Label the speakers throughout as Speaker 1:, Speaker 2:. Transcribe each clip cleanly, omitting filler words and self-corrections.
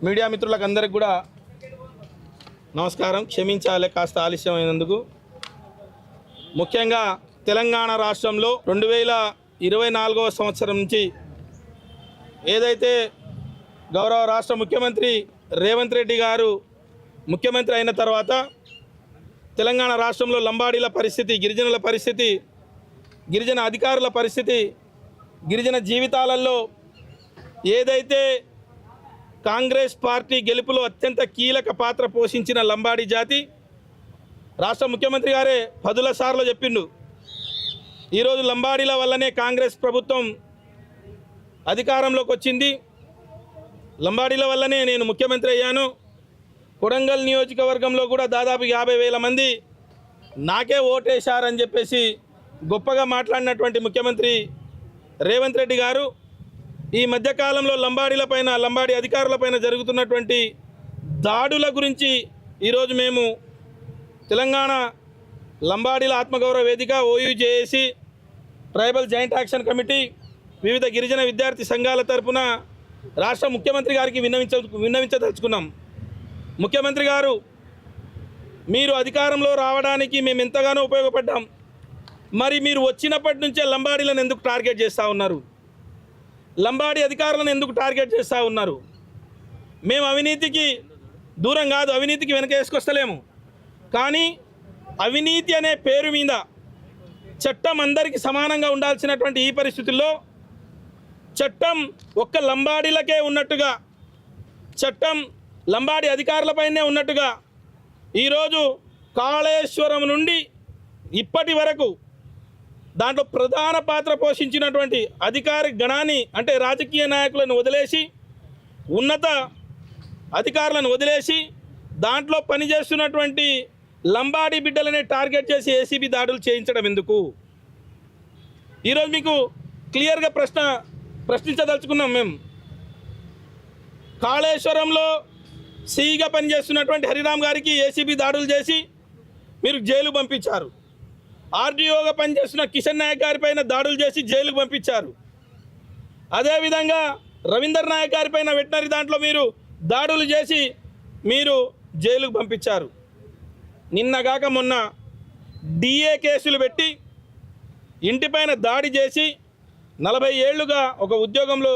Speaker 1: Media మిత్రులకు అందరికి కూడా నమస్కారం. క్షమించాలి కాస్త ఆలస్యమైనందుకు. ముఖ్యంగా తెలంగాణ రాష్ట్రంలో 2024వ సంవత్సరం నుంచి ఏదైతే గౌరవ రాష్ట్ర ముఖ్యమంత్రి రేవంత్ రెడ్డి గారు ముఖ్యమంత్రి అయిన తర్వాత తెలంగాణ రాష్ట్రంలో లంబాడీల పరిస్థితి, గిరిజనుల పరిస్థితి, గిరిజన అధికారుల పరిస్థితి, గిరిజన జీవితాలలో ఏదైతే కాంగ్రెస్ పార్టీ గెలుపులో అత్యంత కీలక పాత్ర పోషించిన లంబాడీ జాతి రాష్ట్ర ముఖ్యమంత్రి గారే పదుల సార్లు చెప్పిండు. ఈరోజు లంబాడీల వల్లనే కాంగ్రెస్ ప్రభుత్వం అధికారంలోకి వచ్చింది, లంబాడీల వల్లనే నేను ముఖ్యమంత్రి అయ్యాను. కొడంగల్ నియోజకవర్గంలో కూడా దాదాపు 50,000 మంది నాకే ఓటేశారని చెప్పేసి గొప్పగా మాట్లాడినటువంటి ముఖ్యమంత్రి రేవంత్ రెడ్డి గారు ఈ మధ్యకాలంలో లంబాడీలపైన, లంబాడీ అధికారులపైన జరుగుతున్నటువంటి దాడుల గురించి ఈరోజు మేము తెలంగాణ లంబాడీల ఆత్మగౌరవ వేదిక, OUJAC, tribal joint action committee, వివిధ గిరిజన విద్యార్థి సంఘాల తరపున రాష్ట్ర ముఖ్యమంత్రి గారికి విన్నవించదలుచుకున్నాం. ముఖ్యమంత్రి గారు, మీరు అధికారంలో రావడానికి మేము ఎంతగానో ఉపయోగపడ్డాం. మరి మీరు వచ్చినప్పటి నుంచే లంబాడీలను ఎందుకు టార్గెట్ చేస్తూ ఉన్నారు? లంబాడీ అధికారులను ఎందుకు టార్గెట్ చేస్తూ ఉన్నారు? మేము అవినీతికి దూరం కాదు, అవినీతికి వెనక వేసుకొస్తలేము. కానీ అవినీతి అనే పేరు మీద చట్టం అందరికీ సమానంగా ఉండాల్సినటువంటి ఈ పరిస్థితుల్లో చట్టం ఒక్క లంబాడీలకే ఉన్నట్టుగా, చట్టం లంబాడీ అధికారులపైనే ఉన్నట్టుగా ఈరోజు కాళేశ్వరం నుండి ఇప్పటి వరకు దాంట్లో ప్రధాన పాత్ర పోషించినటువంటి అధికార గణాన్ని, అంటే రాజకీయ నాయకులను వదిలేసి, ఉన్నత అధికారులను వదిలేసి దాంట్లో పనిచేస్తున్నటువంటి లంబాడీ బిడ్డలనే టార్గెట్ చేసి ఏసీబీ దాడులు చేయించడం ఎందుకు? ఈరోజు మీకు క్లియర్గా ప్రశ్నించదలుచుకున్నాం. మేము కాళేశ్వరంలో సిఈగా పనిచేస్తున్నటువంటి హరిరామ్ గారికి ఏసీబీ దాడులు చేసి మీరు జైలు పంపించారు. ఆర్డీఓగా పనిచేస్తున్న కిషన్ నాయక్ గారిపైన దాడులు చేసి జైలుకు పంపించారు. అదేవిధంగా రవీందర్ నాయక్ గారిపైన వెటనరీ దాంట్లో మీరు దాడులు చేసి మీరు జైలుకు పంపించారు. నిన్నగాక మొన్న డిఏ కేసులు పెట్టి ఇంటిపైన దాడి చేసి 40 ఏళ్లుగా ఒక ఉద్యోగంలో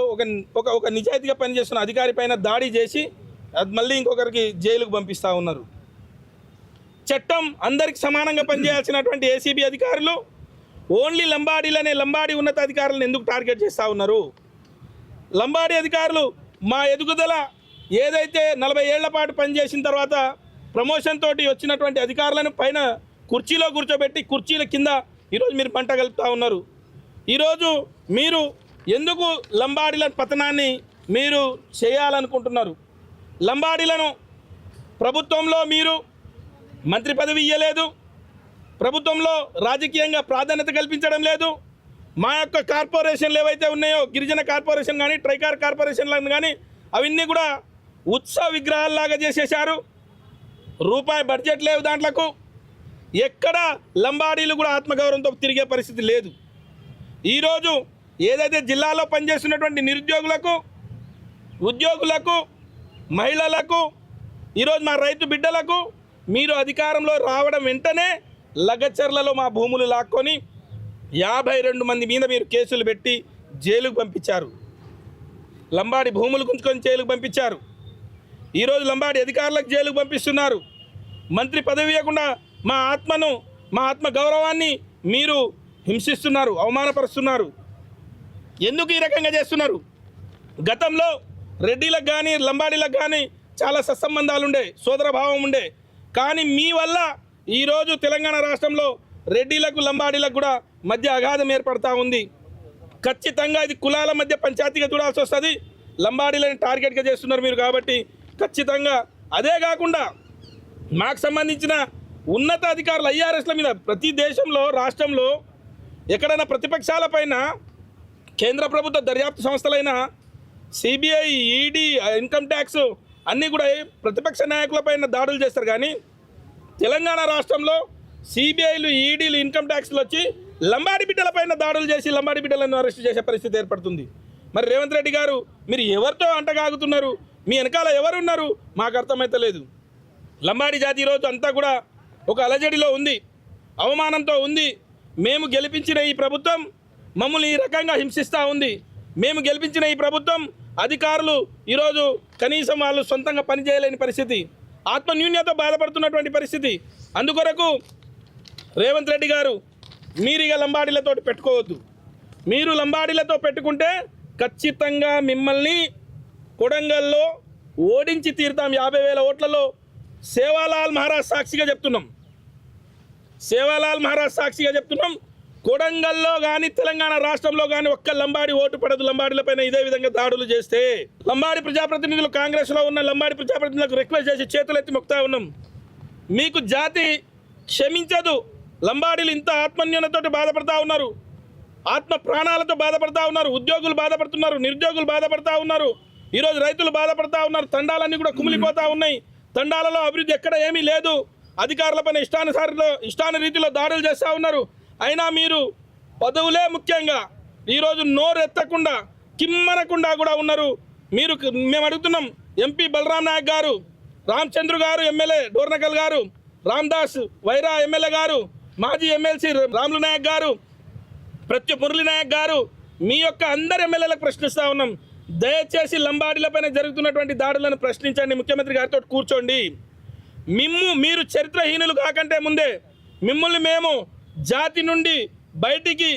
Speaker 1: ఒక నిజాయితీగా పనిచేస్తున్న అధికారి పైన దాడి చేసి అది మళ్ళీ ఇంకొకరికి జైలుకు పంపిస్తూ ఉన్నారు. చట్టం అందరికి సమానంగా పనిచేయాల్సినటువంటి ఏసీబీ అధికారులు ఓన్లీ లంబాడీలనే, లంబాడీ ఉన్నతాధికారులను ఎందుకు టార్గెట్ చేస్తూ ఉన్నారు? లంబాడీ అధికారులు మా ఎదుగుదల ఏదైతే 40 ఏళ్ల పాటు పనిచేసిన తర్వాత ప్రమోషన్ తోటి వచ్చినటువంటి అధికారులను పైన కుర్చీలో కూర్చోబెట్టి కుర్చీల కింద ఈరోజు మీరు పంట కలుపుతూ ఉన్నారు. ఈరోజు మీరు ఎందుకు లంబాడీల పతనాన్ని మీరు చేయాలనుకుంటున్నారు? లంబాడీలను ప్రభుత్వంలో మీరు మంత్రి పదవి ఇవ్వలేదు, ప్రభుత్వంలో రాజకీయంగా ప్రాధాన్యత కల్పించడం లేదు. మా యొక్క కార్పొరేషన్లు ఏవైతే ఉన్నాయో, గిరిజన కార్పొరేషన్ కానీ, ట్రైకార్ కార్పొరేషన్లను కానీ, అవన్నీ కూడా ఉత్సవ విగ్రహాల్లాగా చేసేశారు. రూపాయి బడ్జెట్ లేవు దాంట్లకు. ఎక్కడ లంబాడీలు కూడా ఆత్మగౌరవంతో తిరిగే పరిస్థితి లేదు. ఈరోజు ఏదైతే జిల్లాలో పనిచేస్తున్నటువంటి నిరుద్యోగులకు, ఉద్యోగులకు, మహిళలకు, ఈరోజు మా రైతు బిడ్డలకు మీరు అధికారంలో రావడం వెంటనే లగచర్లలో మా భూములు లాక్కొని 52 మంది మీద మీరు కేసులు పెట్టి జైలుకు పంపించారు. లంబాడి భూములు గుంజుకొని జైలుకు పంపించారు. ఈరోజు లంబాడి అధికారులకు జైలుకు పంపిస్తున్నారు. మంత్రి పదవి ఇవ్వకుండా మా ఆత్మ గౌరవాన్ని మీరు హింసిస్తున్నారు, అవమానపరుస్తున్నారు. ఎందుకు ఈ రకంగా చేస్తున్నారు? గతంలో రెడ్డిలకు కానీ, లంబాడీలకు కానీ చాలా సత్సంబంధాలు ఉండే, సోదరభావం ఉండే. కానీ మీ వల్ల ఈరోజు తెలంగాణ రాష్ట్రంలో రెడ్డిలకు, లంబాడీలకు కూడా మధ్య అగాధం ఏర్పడతా ఉంది. ఖచ్చితంగా ఇది కులాల మధ్య పంచాయతీగా చూడాల్సి వస్తుంది. లంబాడీలని టార్గెట్గా చేస్తున్నారు మీరు కాబట్టి ఖచ్చితంగా. అదే కాకుండా మాకు సంబంధించిన ఉన్నత అధికారులు ఐఆర్ఎస్ల మీద ప్రతి దేశంలో, రాష్ట్రంలో ఎక్కడైనా ప్రతిపక్షాలపైన కేంద్ర ప్రభుత్వ దర్యాప్తు సంస్థలైన సిబిఐ, ఈడీ, ఇన్కమ్ ట్యాక్స్ అన్నీ కూడా ప్రతిపక్ష నాయకులపైన దాడులు చేస్తారు. కానీ తెలంగాణ రాష్ట్రంలో సిబిఐలు, ఈడీలు, ఇన్కమ్ ట్యాక్స్లు వచ్చి లంబాడి బిడ్డలపైన దాడులు చేసి లంబాడి బిడ్డలను అరెస్ట్ చేసే పరిస్థితి ఏర్పడుతుంది. మరి రేవంత్ రెడ్డి గారు మీరు ఎవరితో అంటగాగుతున్నారు? మీ వెనకాల ఎవరున్నారు మాకు అర్థమైతలేదు. లంబాడి జాతి ఈరోజు అంతా కూడా ఒక అలజడిలో ఉంది, అవమానంతో ఉంది. మేము గెలిపించిన ఈ ప్రభుత్వం మమ్మల్ని ఈ రకంగా హింసిస్తూ ఉంది. మేము గెలిపించిన ఈ ప్రభుత్వం అధికారులు ఈరోజు కనీసం వాళ్ళు సొంతంగా పనిచేయలేని పరిస్థితి, ఆత్మన్యూన్యతో బాధపడుతున్నటువంటి పరిస్థితి. అందుకొరకు రేవంత్ రెడ్డి గారు మీరు ఇక లంబాడీలతో పెట్టుకోవద్దు. మీరు లంబాడీలతో పెట్టుకుంటే ఖచ్చితంగా మిమ్మల్ని కొడంగల్లో ఓడించి తీరుతాం. 50,000 ఓట్లలో సేవాలాల్ మహారాజ్ సాక్షిగా చెప్తున్నాం, సేవాలాల్ మహారాజ్ సాక్షిగా చెప్తున్నాం. కొడంగల్లో కానీ తెలంగాణ రాష్ట్రంలో కానీ ఒక్క లంబాడి ఓటు పడదు. లంబాడీలపైన ఇదే విధంగా దాడులు చేస్తే లంబాడి ప్రజాప్రతినిధులు, కాంగ్రెస్లో ఉన్న లంబాడి ప్రజాప్రతినిధులకు రిక్వెస్ట్ చేసి చేతులెత్తి మొక్తా ఉన్నాం, మీకు జాతి క్షమించదు. లంబాడీలు ఇంత ఆత్మన్యూనతోటి బాధపడతా ఉన్నారు, ఆత్మ ప్రాణాలతో బాధపడతా ఉన్నారు, ఉద్యోగులు బాధపడుతున్నారు, నిరుద్యోగులు బాధపడతా ఉన్నారు, ఈరోజు రైతులు బాధపడతా ఉన్నారు. తండాలన్నీ కూడా కుమిలిపోతూ ఉన్నాయి. తండాలలో అభివృద్ధి ఎక్కడ ఏమీ లేదు. అధికారులపైన ఇష్టాన రీతిలో దాడులు చేస్తూ ఉన్నారు. అయినా మీరు పదవులే ముఖ్యంగా ఈరోజు నోరెత్తకుండా కిమ్మనకుండా కూడా ఉన్నారు. మేము అడుగుతున్నాం, ఎంపీ బలరాం నాయక్ గారు, రామచంద్ర గారు ఎమ్మెల్యే డోర్నకల్ గారు, రామ్దాస్ వైరా ఎమ్మెల్యే గారు, మాజీ ఎమ్మెల్సీ రాములు నాయక్ గారు, మురళీ నాయక్ గారు, మీ యొక్క అందరు ఎమ్మెల్యేలకు ప్రశ్నిస్తూ ఉన్నాం, దయచేసి లంబాడీలపైన జరుగుతున్నటువంటి దాడులను ప్రశ్నించండి. ముఖ్యమంత్రి గారితో కూర్చోండి. మీరు చరిత్రహీనులు కాకంటే ముందే మిమ్మల్ని మేము జాతి నుండి బయటికి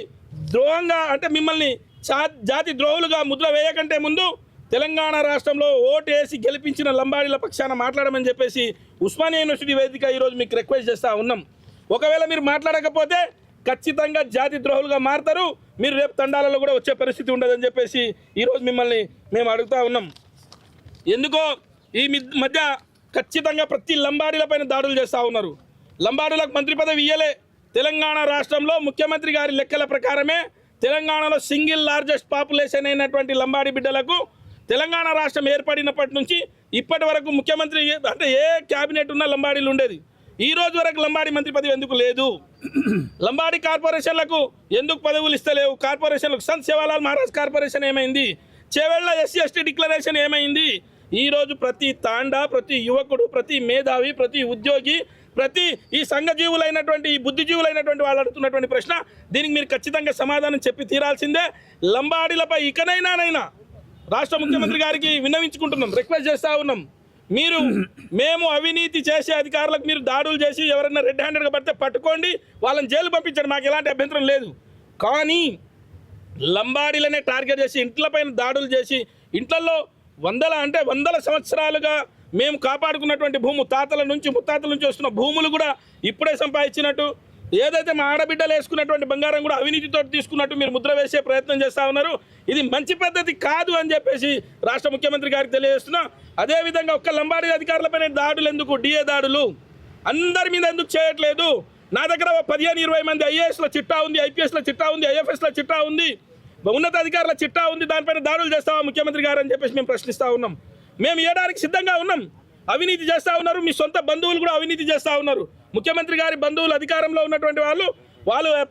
Speaker 1: ద్రోహంగా అంటే మిమ్మల్ని జాతి ద్రోహులుగా ముద్ర వేయకంటే ముందు తెలంగాణ రాష్ట్రంలో ఓటు వేసి గెలిపించిన లంబాడీల పక్షాన మాట్లాడమని చెప్పేసి ఉస్మానియా యూనివర్సిటీ వేదిక ఈరోజు మీకు రిక్వెస్ట్ చేస్తూ ఉన్నాం. ఒకవేళ మీరు మాట్లాడకపోతే ఖచ్చితంగా జాతి ద్రోహులుగా మారుతారు. మీరు రేపు తండాలలో కూడా వచ్చే పరిస్థితి ఉండదని చెప్పేసి ఈరోజు మిమ్మల్ని మేము అడుగుతూ ఉన్నాం. ఎందుకో ఈ మధ్య ఖచ్చితంగా ప్రతి లంబాడీలపైన దాడులు చేస్తూ ఉన్నారు. లంబాడీలకు మంత్రి పదవి ఇయ్యలే. తెలంగాణ రాష్ట్రంలో ముఖ్యమంత్రి గారి లెక్కల ప్రకారమే తెలంగాణలో సింగిల్ లార్జెస్ట్ పాపులేషన్ అయినటువంటి లంబాడీ బిడ్డలకు తెలంగాణ రాష్ట్రం ఏర్పడినప్పటి నుంచి ఇప్పటి వరకు ముఖ్యమంత్రి అంటే ఏ క్యాబినెట్ ఉన్న లంబాడీలు ఉండేది. ఈ రోజు వరకు లంబాడీ మంత్రి పదవి ఎందుకు లేదు? లంబాడీ కార్పొరేషన్లకు ఎందుకు పదవులు ఇస్తలేవు? కార్పొరేషన్లకు సంత్ సేవాలాల్ మహారాజ్ కార్పొరేషన్ ఏమైంది? చేవెళ్ళ SC/ST డిక్లరేషన్ ఏమైంది? ఈరోజు ప్రతి తాండా, ప్రతి యువకుడు, ప్రతి మేధావి, ప్రతి ఉద్యోగి, ప్రతి ఈ సంఘజీవులైనటువంటి ఈ బుద్ధిజీవులైనటువంటి వాళ్ళు అడుగుతున్నటువంటి ప్రశ్న, దీనికి మీరు ఖచ్చితంగా సమాధానం చెప్పి తీరాల్సిందే. లంబాడీలపై ఇకనైనా రాష్ట్ర ముఖ్యమంత్రి గారికి విన్నవించుకుంటున్నాం, రిక్వెస్ట్ చేస్తూ ఉన్నాం. మేము అవినీతి చేసే అధికారులకు మీరు దాడులు చేసి ఎవరైనా రెడ్ హ్యాండెడ్గా పడితే పట్టుకోండి, వాళ్ళని జైలు పంపించండి, మాకు ఎలాంటి అభ్యంతరం లేదు. కానీ లంబాడీలనే టార్గెట్ చేసి ఇంట్లపైన దాడులు చేసి ఇంట్లలో వందల సంవత్సరాలుగా మేము కాపాడుకున్నటువంటి భూము, తాతల నుంచి ముత్తాతల నుంచి వస్తున్న భూములు కూడా ఇప్పుడే సంపాదించినట్టు, ఏదైతే మా ఆడబిడ్డలు వేసుకున్నటువంటి బంగారం కూడా అవినీతితో తీసుకున్నట్టు మీరు ముద్ర వేసే ప్రయత్నం చేస్తూ ఉన్నారు. ఇది మంచి పద్ధతి కాదు అని చెప్పేసి రాష్ట్ర ముఖ్యమంత్రి గారికి తెలియజేస్తున్నా. అదేవిధంగా ఒక్క లంబాడీ అధికారులపైన దాడులు ఎందుకు, DA దాడులు అందరి మీద ఎందుకు చేయట్లేదు? నా దగ్గర 15-20 మంది IASల చిట్టా ఉంది, IPSల చిట్టా ఉంది, IFSల చిట్టా ఉంది, ఉన్నతాధికారుల చిట్టా ఉంది. దానిపైన దాడులు చేస్తావా ముఖ్యమంత్రి గారు అని చెప్పేసి మేము ప్రశ్నిస్తూ ఉన్నాం. మేము ఇవ్వడానికి సిద్ధంగా ఉన్నాం. అవినీతి చేస్తూ ఉన్నారు, మీ సొంత బంధువులు కూడా అవినీతి చేస్తూ ఉన్నారు. ముఖ్యమంత్రి గారి బంధువులు అధికారంలో ఉన్నటువంటి వాళ్ళు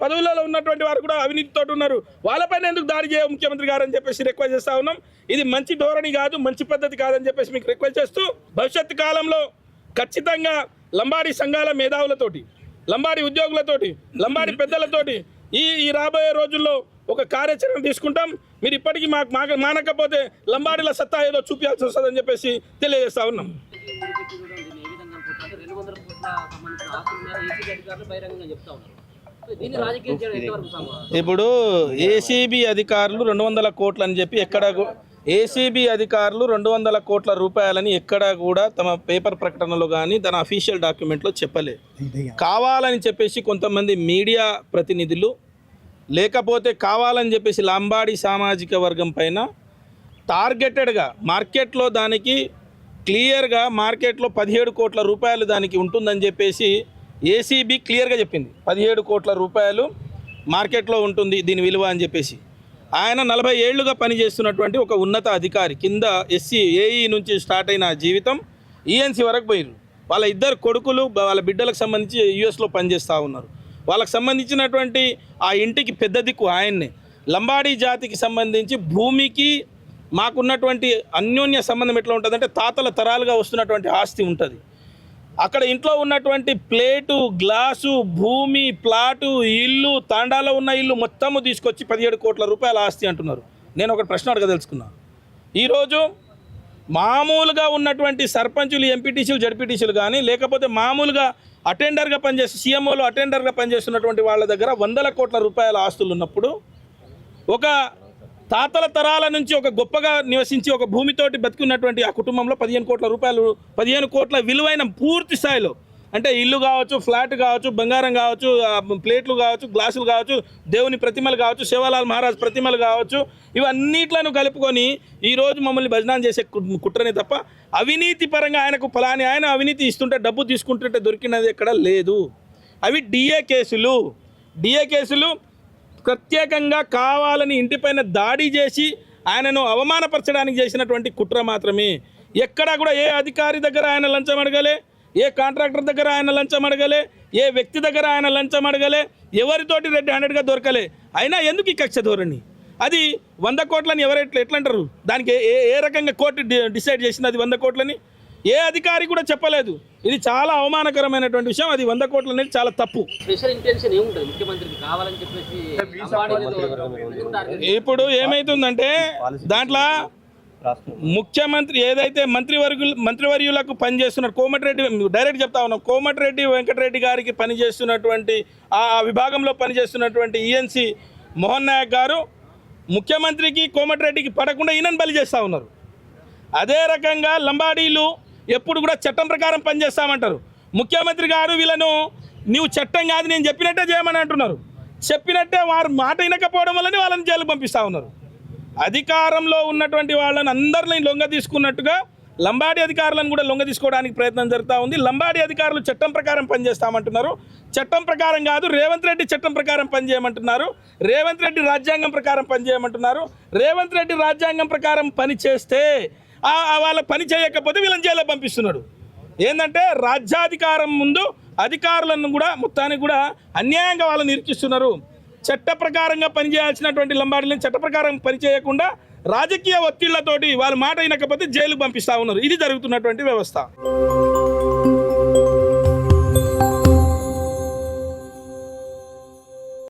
Speaker 1: పదవులలో ఉన్నటువంటి వారు కూడా అవినీతితో ఉన్నారు. వాళ్ళపైన ఎందుకు దాడి చేయవు ముఖ్యమంత్రి గారు అని చెప్పేసి రిక్వెస్ట్ చేస్తూ ఉన్నాం. ఇది మంచి ధోరణి కాదు, మంచి పద్ధతి కాదని చెప్పేసి మీకు రిక్వెస్ట్ చేస్తూ, భవిష్యత్తు కాలంలో ఖచ్చితంగా లంబాడీ సంఘాల మేధావులతోటి, లంబాడీ ఉద్యోగులతోటి, లంబాడీ పెద్దలతోటి ఈ రాబోయే రోజుల్లో ఒక కార్యాచరణ తీసుకుంటాం. మీరు ఇప్పటికీ మానకపోతే లంబాడీల సత్తా ఏదో చూపించాల్సి వస్తుందని చెప్పేసి తెలియజేస్తా ఉన్నాం. ఇప్పుడు ACB అధికారులు 200 కోట్లు అని చెప్పి ACB అధికారులు 200 కోట్ల రూపాయలని ఎక్కడా కూడా తమ పేపర్ ప్రకటనలో కానీ తన అఫీషియల్ డాక్యుమెంట్లో చెప్పలేదు. కావాలని చెప్పేసి కొంతమంది మీడియా ప్రతినిధులు, లేకపోతే కావాలని చెప్పేసి లంబాడీ సామాజిక వర్గం పైన టార్గెటెడ్గా మార్కెట్లో దానికి క్లియర్గా మార్కెట్లో 17 కోట్ల రూపాయలు దానికి ఉంటుందని చెప్పేసి ACB క్లియర్గా చెప్పింది. 17 కోట్ల రూపాయలు మార్కెట్లో ఉంటుంది దీని విలువ అని చెప్పేసి. ఆయన 40 ఏళ్లుగా పనిచేస్తున్నటువంటి ఒక ఉన్నత అధికారి, కింద AE నుంచి స్టార్ట్ అయిన జీవితం ENC వరకు పోయారు. వాళ్ళ ఇద్దరు కొడుకులు వాళ్ళ బిడ్డలకు సంబంధించి US పనిచేస్తూ ఉన్నారు. వాళ్ళకి సంబంధించినటువంటి ఆ ఇంటికి పెద్ద దిక్కు ఆయన్నే. లంబాడీ జాతికి సంబంధించి భూమికి మాకున్నటువంటి అన్యోన్య సంబంధం ఎట్లా ఉంటుందంటే తాతల తరాలుగా వస్తున్నటువంటి ఆస్తి ఉంటుంది. అక్కడ ఇంట్లో ఉన్నటువంటి ప్లేటు, గ్లాసు, భూమి, ప్లాటు, ఇల్లు, తాండాలో ఉన్న ఇల్లు మొత్తము తీసుకొచ్చి 17 కోట్ల రూపాయల ఆస్తి అంటున్నారు. నేను ఒక ప్రశ్న అడగదలుచుకున్నా. ఈరోజు మామూలుగా ఉన్నటువంటి సర్పంచులు, ఎంపీటీసీలు, జడ్పీటీసీలు కానీ లేకపోతే మామూలుగా అటెండర్గా పనిచేసి సీఎంఓలో అటెండర్గా పనిచేస్తున్నటువంటి వాళ్ళ దగ్గర 100 కోట్ల రూపాయల ఆస్తులు ఉన్నప్పుడు ఒక తాతల తరాల నుంచి ఒక గొప్పగా నివసించి ఒక భూమితోటి బతుకున్నటువంటి ఆ కుటుంబంలో 15 కోట్ల రూపాయలు, 15 కోట్ల విలువైన పూర్తి స్థాయిలో అంటే ఇల్లు కావచ్చు, ఫ్లాట్ కావచ్చు, బంగారం కావచ్చు, ప్లేట్లు కావచ్చు, గ్లాసులు కావచ్చు, దేవుని ప్రతిమలు కావచ్చు, శివలాల్ మహారాజ్ ప్రతిమలు కావచ్చు, ఇవన్నిట్లను కలుపుకొని ఈరోజు మమ్మల్ని భజనం చేసే కుట్రనే తప్ప అవినీతి పరంగా ఆయనకు ఫలాని ఆయన అవినీతి ఇస్తుంటే డబ్బు తీసుకుంటుంటే దొరికినది ఎక్కడ లేదు. అవి డిఏ కేసులు ప్రత్యేకంగా కావాలని ఇంటిపైన దాడి చేసి ఆయనను అవమానపరచడానికి చేసినటువంటి కుట్ర మాత్రమే. ఎక్కడా కూడా ఏ అధికారి దగ్గర ఆయన లంచం అడగలే, ఏ కాంట్రాక్టర్ దగ్గర ఆయన లంచం అడగలే, ఏ వ్యక్తి దగ్గర ఆయన లంచం అడగలే, ఎవరితోటి రెడ్ హ్యాండెడ్గా దొరకలే. అయినా ఎందుకు ఈ కక్ష ధోరణి? అది 100 కోట్లని ఎట్లా అంటారు? దానికి ఏ రకంగా కోర్టు డిసైడ్ చేసింది అది 100 కోట్లని? ఏ అధికారి కూడా చెప్పలేదు. ఇది చాలా అవమానకరమైనటువంటి విషయం. అది 100 కోట్ల అనేది చాలా తప్పు.
Speaker 2: స్పెషల్ ఇంటెన్షన్ ఏముంటుంది ముఖ్యమంత్రికి కావాలని చెప్పేసి?
Speaker 1: ఇప్పుడు ఏమైతుందంటే దాంట్లో ముఖ్యమంత్రి ఏదైతే మంత్రివర్యులకు పనిచేస్తున్నారు, కోమటిరెడ్డి, డైరెక్ట్ చెప్తా ఉన్నాం, కోమటిరెడ్డి వెంకటరెడ్డి గారికి పనిచేస్తున్నటువంటి ఆ విభాగంలో పనిచేస్తున్నటువంటి ఈఎన్సీ మోహన్ నాయక్ గారు ముఖ్యమంత్రికి కోమటిరెడ్డికి పడకుండా ఈయనను బలి చేస్తూ ఉన్నారు. అదే రకంగా లంబాడీలు ఎప్పుడు కూడా చట్టం ప్రకారం పనిచేస్తామంటారు. ముఖ్యమంత్రి గారు వీళ్ళను నీవు చట్టం కాదు నేను చెప్పినట్టే చేయమని అంటున్నారు. చెప్పినట్టే వారు మాట వినకపోవడం వల్లనే వాళ్ళని జైలు పంపిస్తూ ఉన్నారు. అధికారంలో ఉన్నటువంటి వాళ్ళని అందరిని లొంగ తీసుకున్నట్టుగా లంబాడీ అధికారులను కూడా లొంగ తీసుకోవడానికి ప్రయత్నం జరుగుతూ ఉంది. లంబాడీ అధికారులు చట్టం ప్రకారం పనిచేస్తామంటున్నారు. చట్టం ప్రకారం కాదు, రేవంత్ రెడ్డి చట్టం ప్రకారం పనిచేయమంటున్నారు. రేవంత్ రెడ్డి రాజ్యాంగం ప్రకారం పనిచేయమంటున్నారు. రేవంత్ రెడ్డి రాజ్యాంగం ప్రకారం పని చేస్తే వాళ్ళ పని చేయకపోతే వీళ్ళని జైల్లో పంపిస్తున్నాడు. ఏంటంటే రాజ్యాధికారం ముందు అధికారులను కూడా మొత్తానికి కూడా అన్యాయంగా వాళ్ళని ఇరికిస్తున్నారు. చట్ట ప్రకారంగా పనిచేయాల్సినటువంటి లంబాడీలను చట్ట ప్రకారం పనిచేయకుండా రాజకీయ ఒత్తిళ్లతోటి వాళ్ళ మాట వినకపోతే జైలు పంపిస్తూ ఉన్నారు. ఇది జరుగుతున్నటువంటి వ్యవస్థ.